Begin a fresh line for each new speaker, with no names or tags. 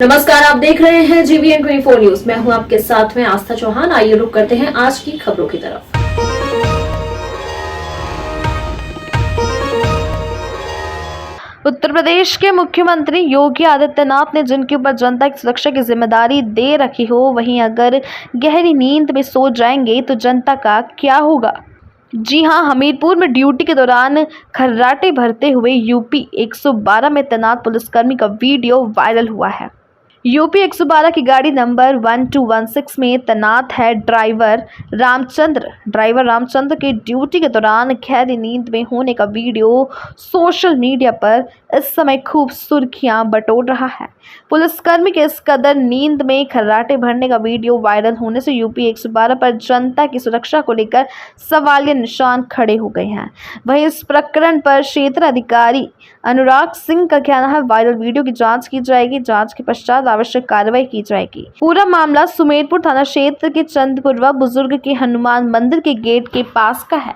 नमस्कार, आप देख रहे हैं GVN 24 न्यूज। मैं हूं आपके साथ में आस्था चौहान। आइए रुक करते हैं आज की खबरों की तरफ। उत्तर प्रदेश के मुख्यमंत्री योगी आदित्यनाथ ने जिनके ऊपर जनता की सुरक्षा की जिम्मेदारी दे रखी हो, वहीं अगर गहरी नींद में सो जाएंगे तो जनता का क्या होगा। जी हां, हमीरपुर में ड्यूटी के दौरान खर्राटे भरते हुए यूपी 112 में तैनात पुलिसकर्मी का वीडियो वायरल हुआ है। यूपी 112 की गाड़ी नंबर 1216 में तैनात है ड्राइवर रामचंद्र के ड्यूटी के दौरान गहरी नींद में होने का वीडियो सोशल मीडिया पर इस समय खूब सुर्खियां बटोर रहा है। पुलिसकर्मी के इस कदर नींद में खर्राटे भरने का वीडियो वायरल होने से यूपी 112 पर जनता की सुरक्षा को लेकर सवालिया निशान खड़े हो गए हैं। वहीं इस प्रकरण पर क्षेत्र अधिकारी अनुराग सिंह का कहना है, वायरल वीडियो की जांच की जाएगी। जांच के पश्चात आवश्यक कार्रवाई की जाएगी। पूरा मामला सुमेरपुर थाना क्षेत्र के चंदपुरवा बुजुर्ग के हनुमान मंदिर के गेट के पास का है।